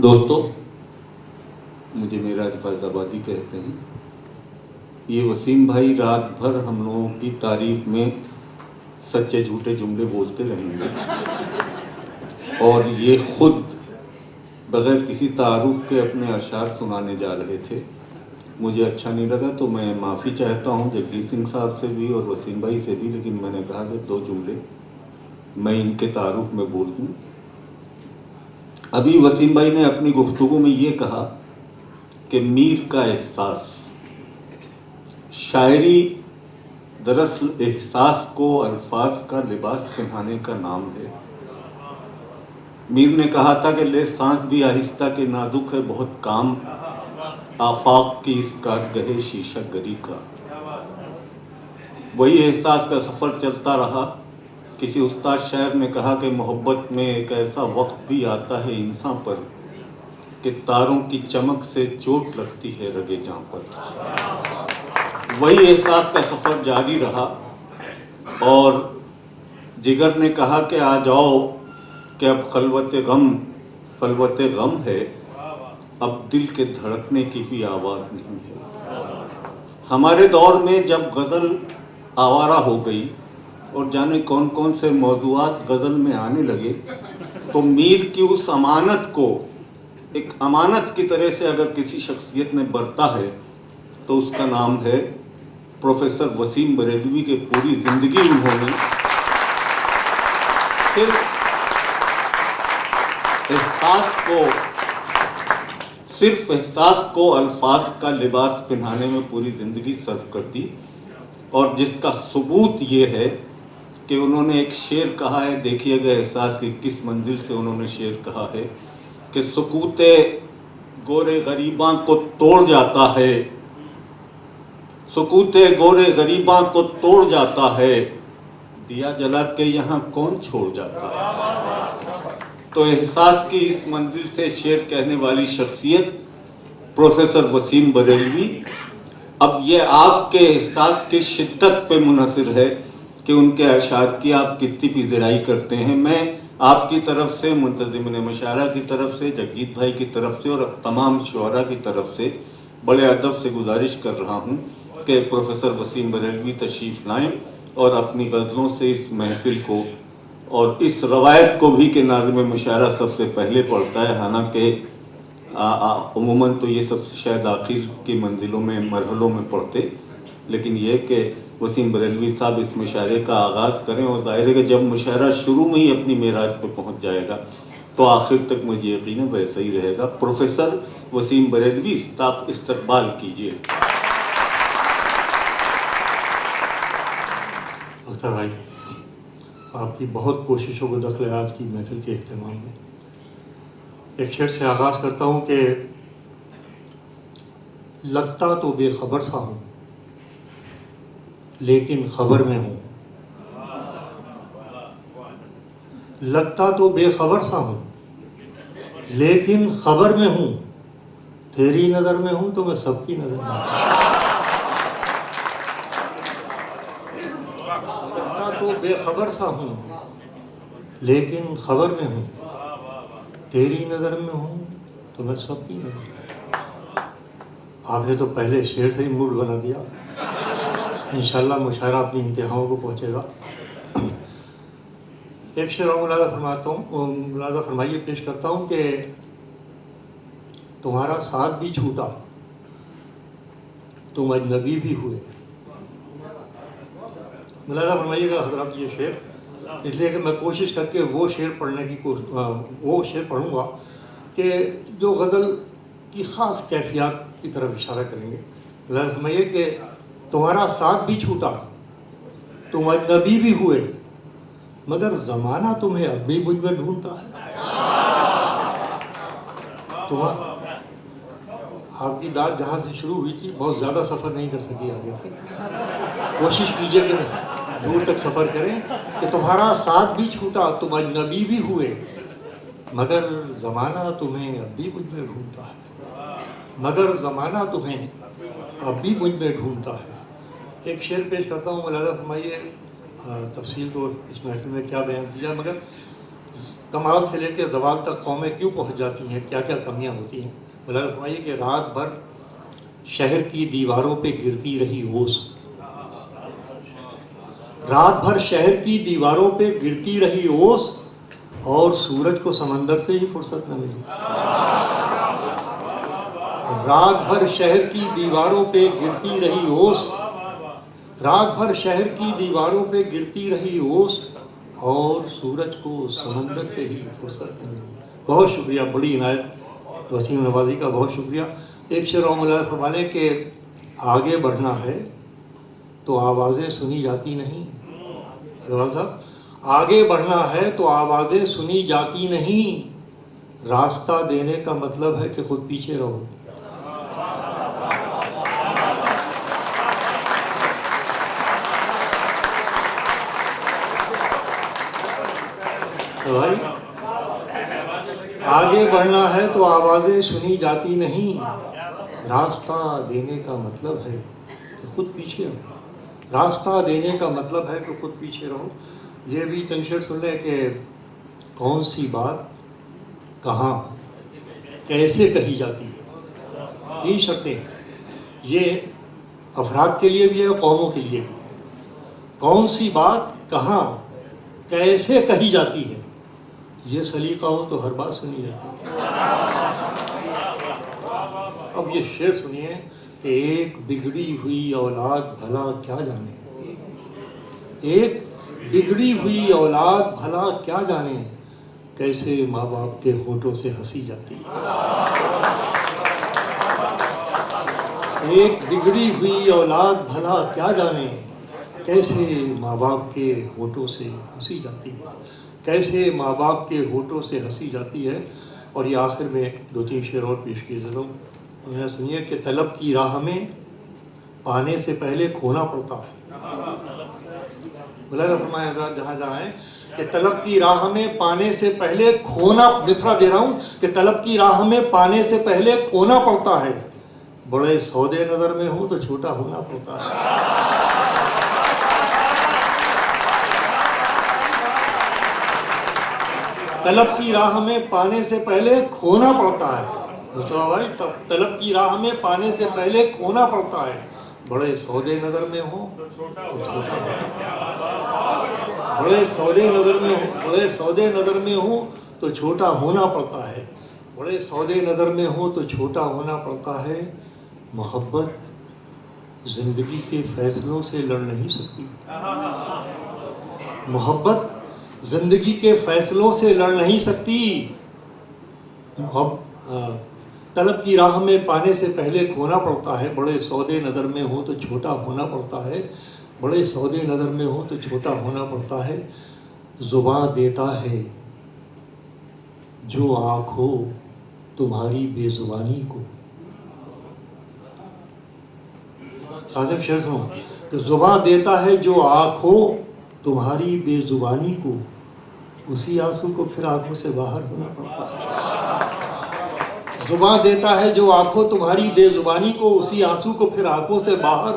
دوستو، مجھے معراج فیض آبادی کہتے ہیں۔ یہ وسیم بھائی رات بھر ہم لوگوں کی تعریف میں سچے جھوٹے جملے بولتے رہیں گے، اور یہ خود بغیر کسی تعارف کے اپنے اشعار سنانے جا رہے تھے۔ مجھے اچھا نہیں لگا تو میں معافی چاہتا ہوں جگجیت سنگھ صاحب سے بھی اور وسیم بھائی سے بھی، لیکن میں نے کہا کہ 2 جملے میں ان کے تعارف میں بول دوں۔ ابھی وسیم بھائی نے اپنی گفتگو میں یہ کہا کہ میر کا احساس، شاعری دراصل احساس کو الفاظ کا لباس پہنانے کا نام ہے۔ میر نے کہا تھا کہ لے سانس بھی آہستہ کے نازک ہے بہت کام، آفاق کی اس کارگہ شیشہ گری کا۔ وہی احساس کا سفر چلتا رہا۔ کسی استاد شاعر نے کہا کہ محبت میں ایک ایسا وقت بھی آتا ہے انسان پر کہ تاروں کی چمک سے چوٹ لگتی ہے رگے جاں پر۔ وہی احساس کا سفر جاری رہا، اور جگر نے کہا کہ آ جاؤ کہ اب خلوت غم ہے، اب دل کے دھڑکنے کی بھی آواز نہیں ہے۔ ہمارے دور میں جب غزل آوارہ ہو گئی اور جانے کون کون سے موضوعات غزل میں آنے لگے، تو میر کی اس امانت کو ایک امانت کی طرح سے اگر کسی شخصیت نے برتا ہے تو اس کا نام ہے پروفیسر وسیم بریلوی کے پوری زندگی انہوں نے صرف احساس کو الفاظ کا لباس پہنانے میں پوری زندگی صرف کر دی، اور جس کا ثبوت یہ ہے کہ انہوں نے ایک شعر کہا ہے، دیکھیے گا احساس کی کس منزل سے انہوں نے شعر کہا ہے کہ سکوت گورے غریباں کو توڑ جاتا ہے، سکوت گورے غریباں کو توڑ جاتا ہے، دیا جلا کے یہاں کون چھوڑ جاتا ہے۔ تو احساس کی اس منزل سے شعر کہنے والی شخصیت پروفیسر وسیم بریلوی، اب یہ آپ کے احساس کی شدت پہ منحصر ہے کہ ان کے اشعار کی آپ کتنی پذیرائی کرتے ہیں۔ میں آپ کی طرف سے، منتظمین مشاعرہ کی طرف سے، جگجیت بھائی کی طرف سے اور تمام شعراء کی طرف سے بڑے ادب سے گزارش کر رہا ہوں کہ پروفیسر وسیم بریلوی تشریف لائیں اور اپنی غزلوں سے اس محفل کو اور اس روایت کو بھی کہ ناظم مشاعرہ سب سے پہلے پڑھتا ہے، حالانکہ عموماً تو یہ سب شاید آخر کی منزلوں میں مرحلوں میں پڑھتے، لیکن یہ کہ وسیم بریلوی صاحب اس مشاعرے کا آغاز کریں، اور ظاہر ہے کہ جب مشاعرہ شروع میں ہی اپنی معراج پہ پہنچ جائے گا تو آخر تک مجھے یقین ہے ویسا ہی رہے گا۔ پروفیسر وسیم بریلوی استقبال کیجیے۔ اختر بھائی، آپ کی بہت کوششوں کو دخل ہے آج کی محفل کے اہتمام میں۔ ایک شعر سے آغاز کرتا ہوں کہ لگتا تو بے خبر سا ہوں لیکن خبر میں ہوں، لگتا تو بے خبر سا ہوں لیکن خبر میں ہوں، تیری نظر میں ہوں تو میں سب کی نظر میں ہوں۔ لگتا تو بے خبر سا ہوں لیکن خبر میں ہوں، تیری نظر میں ہوں تو میں سب کی نظر میں ہوں۔ آپ نے تو پہلے شعر سے ہی موڈ بنا دیا، انشاءاللہ مشاعرہ اپنی انتہاؤں کو پہنچے گا۔ ایک شعر اور ملاحظہ فرمائیے پیش کرتا ہوں کہ تمہارا ساتھ بھی چھوٹا تم اجنبی بھی ہوئے۔ ملاحظہ فرمائیے گا حضرات یہ شعر، اس لیے کہ میں کوشش کر کے وہ شعر پڑھوں گا کہ جو غزل کی خاص کیفیات کی طرف اشارہ کریں گے۔ ملاحظہ فرمائیے کہ تمہارا ساتھ بھی چھوٹا تم اجنبی بھی ہوئے، مگر زمانہ تمہیں اب بھی مجھ میں ڈھونڈتا ہے۔ آپ کی داد جہاں سے شروع ہوئی تھی بہت زیادہ سفر نہیں کر سکی آگے تک، کوشش کیجئے کہ دور تک سفر کریں کہ تمہارا ساتھ بھی چھوٹا تم اجنبی بھی ہوئے، مگر زمانہ تمہیں اب بھی مجھ میں ڈھونڈتا ہے، مگر زمانہ تمہیں اب بھی مجھ میں ڈھونڈتا ہے۔ ایک شعر پیش کرتا ہوں، ملاحظہ فرمائیے، تفصیل تو اس محفل میں کیا بیان کی جائے، مگر کمال سے لے کے زوال تک قومیں کیوں پہنچ جاتی ہیں، کیا کیا کمیاں ہوتی ہیں؟ مولانا فرمائیے کہ رات بھر شہر کی دیواروں پہ گرتی رہی اوس، رات بھر شہر کی دیواروں پہ گرتی رہی اوس، اور سورج کو سمندر سے ہی فرصت نہ ملی۔ رات بھر شہر کی دیواروں پہ گرتی رہی اوس، رات بھر شہر کی دیواروں پہ گرتی رہی اوس، اور سورج کو سمندر سے ہی فرصت نہ ملی۔ بہت شکریہ، بڑی عنایت وسیم نوازی کا بہت شکریہ۔ ایک شعر اور مولانا فرمانے کہ آگے بڑھنا ہے تو آوازیں سنی جاتی نہیں۔ حضرت صاحب، آگے بڑھنا ہے تو آوازیں سنی جاتی نہیں، راستہ دینے کا مطلب ہے کہ خود پیچھے رہو۔ بھائی، آگے بڑھنا ہے تو آوازیں سنی جاتی نہیں، راستہ دینے کا مطلب ہے کہ خود پیچھے رہو۔ راستہ دینے کا مطلب ہے کہ خود پیچھے رہو۔ یہ بھی چند شعر سن لیں کہ کون سی بات کہاں کیسے کہی جاتی ہے۔ 3 شرطیں، یہ افراد کے لیے بھی ہے، قوموں کے لیے بھی ہے۔ کون سی بات کہاں کیسے کہی جاتی ہے، یہ سلیقہ ہو تو ہر بات سنی جاتی ہے۔ اب یہ شعر سنیے کہ ایک بگڑی ہوئی اولاد بھلا کیا جانے، ایک بگڑی ہوئی اولاد بھلا کیا جانے، کیسے ماں باپ کے ہونٹوں سے ہنسی جاتی ہے۔ ایک بگڑی ہوئی اولاد بھلا کیا جانے، کیسے ماں باپ کے ہونٹوں سے ہنسی جاتی ہے، کیسے ماں باپ کے ہونٹوں سے ہنسی جاتی ہے۔ اور یہ آخر میں 2-3 شعر اور پیش کیے دیتا ہوں، انہیں سنیے کہ طلب کی راہ میں پانے سے پہلے کھونا پڑتا ہے۔ مولانا فرمائے حضرات جہاں جہاں ہیں کہ طلب کی راہ میں پانے سے پہلے کھونا، مصرع دے رہا ہوں کہ طلب کی راہ میں پانے سے پہلے کھونا پڑتا ہے، بڑے سودے نظر میں ہوں تو چھوٹا ہونا پڑتا ہے۔ طلب کی راہ میں پانے سے پہلے کھونا پڑتا ہے، دوسرا بھائی، طلب کی راہ میں پانے سے پہلے کھونا پڑتا ہے، بڑے سودے نظر میں ہوں تو چھوٹا ہونا پڑتا ہے۔ بڑے سودے نظر میں ہوں، بڑے سودے نظر میں ہوں تو چھوٹا ہونا پڑتا ہے، بڑے سودے نظر میں ہوں تو چھوٹا ہونا پڑتا ہے۔ محبت زندگی کے فیصلوں سے لڑ نہیں سکتی، محبت زندگی کے فیصلوں سے لڑ نہیں سکتی۔ طلب کی راہ میں پانے سے پہلے کھونا پڑتا ہے، بڑے سودے نظر میں ہو تو چھوٹا ہونا پڑتا ہے، بڑے سودے نظر میں ہو تو چھوٹا ہونا پڑتا ہے۔ زباں دیتا ہے جو آنکھ ہو تمہاری بے زبانی کو، قاسم شعر سنو کہ زباں دیتا ہے جو آنکھ ہو تمہاری بے زبانی کو، اسی آنسو کو پھر آنکھوں سے باہر ہونا پڑتا ہے۔ زباں دیتا ہے جو آنکھوں تمہاری بے زبانی کو، اسی آنسو کو پھر آنکھوں سے باہر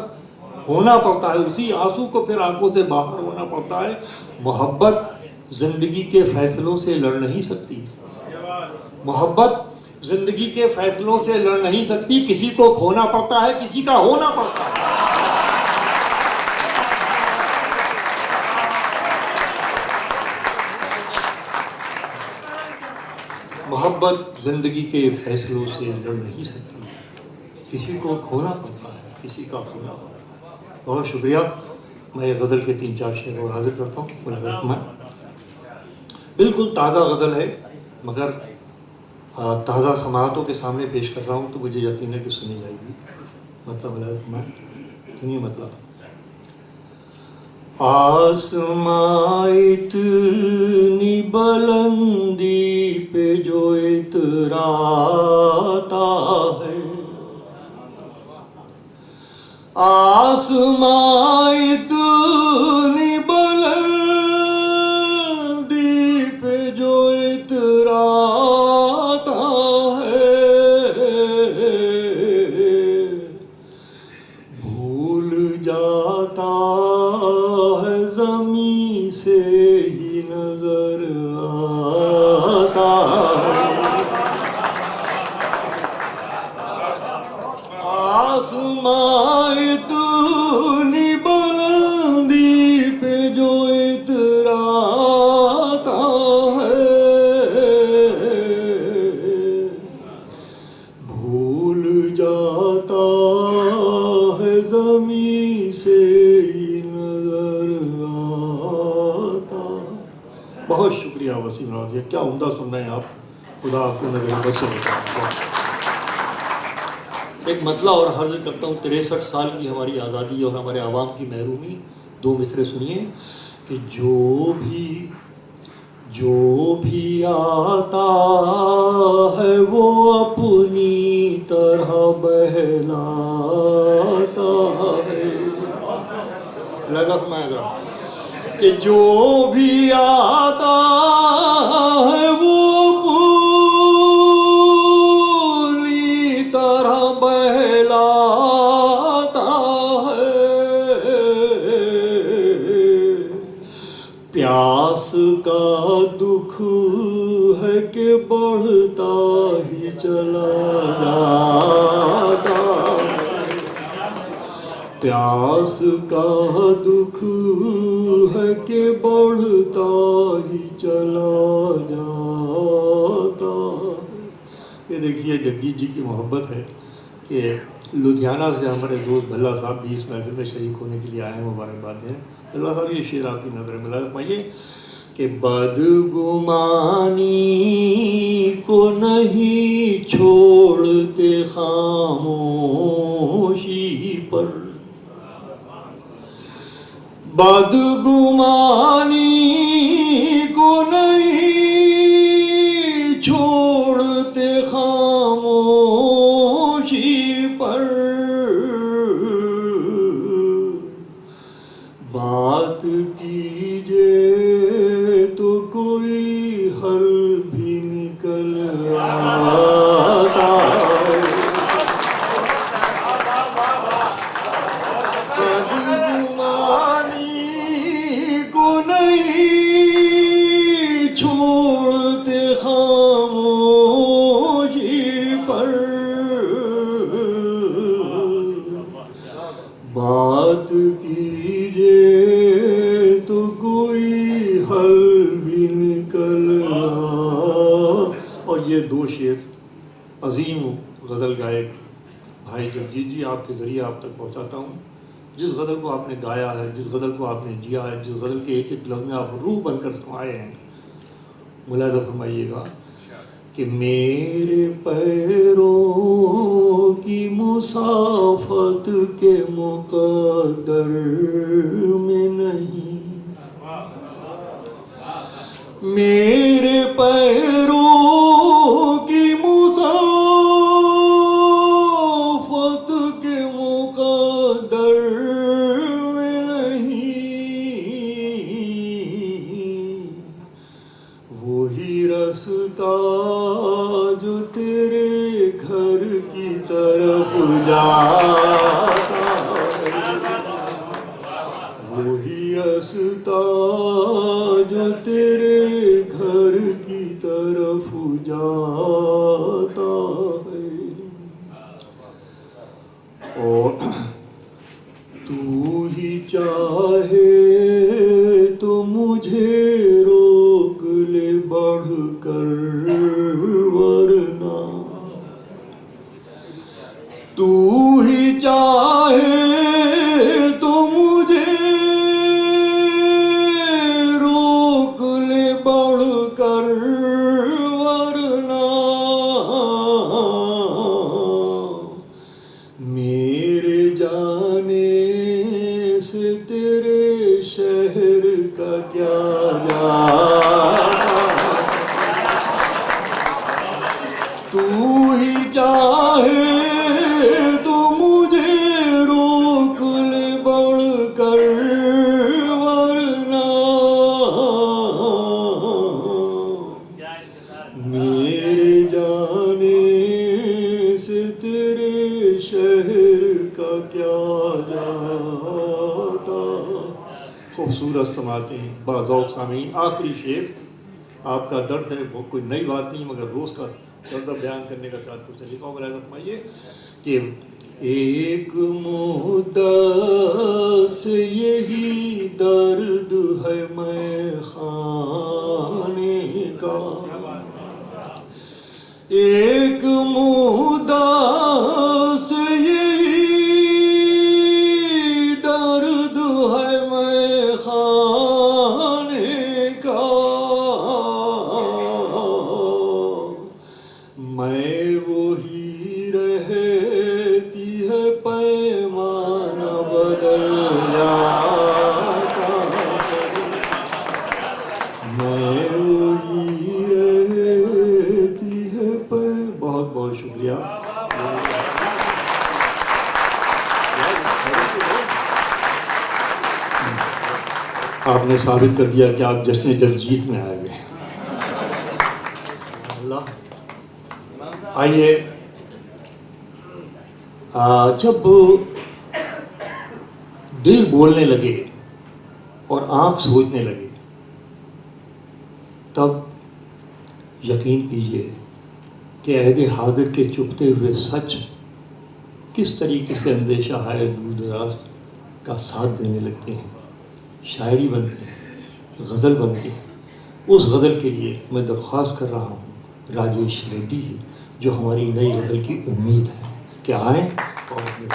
ہونا پڑتا ہے، اسی آنسو کو پھر آنکھوں سے باہر ہونا پڑتا ہے۔ محبت زندگی کے فیصلوں سے لڑ نہیں سکتی، محبت زندگی کے فیصلوں سے لڑ نہیں سکتی، کسی کو کھونا پڑتا ہے، کسی کا ہونا پڑتا ہے۔ محبت زندگی کے فیصلوں سے لڑ نہیں سکتی، کسی کو کھونا پڑتا ہے، کسی کا ہونا پڑتا ہے۔ بہت شکریہ۔ میں یہ غزل کے 3-4 شعر اور حاضر کرتا ہوں۔ میں بالکل تازہ غزل ہے، مگر تازہ سماعتوں کے سامنے پیش کر رہا ہوں تو مجھے یقین ہے کہ سنی جائے گی۔ مطلب میں سنیے مطلب۔ آسماں اتنی بلندی پہ جو اتراتا ہے، آسماں اتنی بلندی پہ جو اتراتا ہے، بھول جاتا سے ہی نظر شکریہ وسیم نوازی، کیا عمدہ سن رہے ہیں آپ، خدا آپ کو نظر بس سے بچائے۔ ایک مطلع اور حاضر کرتا ہوں، 63 سال کی ہماری آزادی اور ہمارے عوام کی محرومی، 2 مصرے سنیے کہ جو بھی آتا ہے وہ اپنی طرح بہلاتا ہے، لگا میں ذرا کہ جو بھی آتا ہے وہ پوری طرح بہلاتا ہے، پیاس کا دکھ ہے کہ بڑھتا ہی چلا جاتا ہے، پیاس کا دکھ ہے کہ بڑھتا ہی چلا جاتا ہے۔ یہ دیکھیے جگجیت جی کی محبت ہے کہ لدھیانہ سے ہمارے دوست بھلا صاحب بھی اس محفل میں شریک ہونے کے لیے آئے ہیں، مبارکباد دیں۔ بھلا صاحب یہ شعر آپ کی نظر میں فرمائیے کہ بدگمانی کو نہیں چھوڑتے خاموشی پر، بدگمانی کو نہیں چھوڑتے خاموشی پر، بات کیجئے تو کوئی حل بھی نکل آتا ہے، بدگمانی کو نہیں چھوڑتے خاموشی پر، بات کیجئے تو کوئی حل بھی نکل آ۔ اور یہ 2 شعر عظیم غزل گائک بھائی جگجیت جی آپ کے ذریعے آپ تک پہنچاتا ہوں۔ جس غزل کو آپ نے گایا ہے، جس غزل کو آپ نے جیا ہے، جس غزل کے ایک ایک لفظ میں آپ روح بن کر سمائے ہیں، ملاحظہ فرمائیے گا کہ میرے پیروں کی مسافت کے مقدر میں نہیں، میرے پیروں کی مسافت کے مقدر میں نہیں، وہی رستہ جو تیرے گھر کی طرف جاتا ہے، وہی رستہ جو تیرے گھر کی طرف جاتا ہے، اور تو ہی چاہے تو مجھے روک لے بڑھ کر، ورنہ تو ہی چاہے تو مجھے روک لے بڑھ کر، ورنہ میرے جانے سے تیرے شہر کا کیا جاتا، تو ہی چاہے تو مجھے روک لے بڑھ کر، ورنہ میرے جانے سے تیرے شہر کا کیا جاتا۔ خوبصورت سماعتیں باذوق سامعین، آخری شعر آپ کا درد ہے، وہ کوئی نئی بات نہیں مگر روز کا درد بیان کرنے کا شاید کچھ لکھا ہو۔ ملاحظہ فرمائیے کہ ایک مدت سے یہی درد ہے میں خانے کا، ایک مدت سے یہی درد ہے میں خانے کا، آپ نے ثابت کر دیا کہ آپ جشن جگجیت میں آئے ہوئے ہیں. آئیے جب دل بولنے لگے اور آنکھ سوچنے لگے تب یقین کیجئے کہ عہد حاضر کے چپتے ہوئے سچ کس طریقے سے اندیشہ ہے دور دراز کا ساتھ دینے لگتے ہیں. شاعری بنتی ہے, غزل بنتی ہے. اس غزل کے لیے میں درخواست کر رہا ہوں راجیش ریڈی جو ہماری نئی غزل کی امید ہے کہ آئیں اور اپنے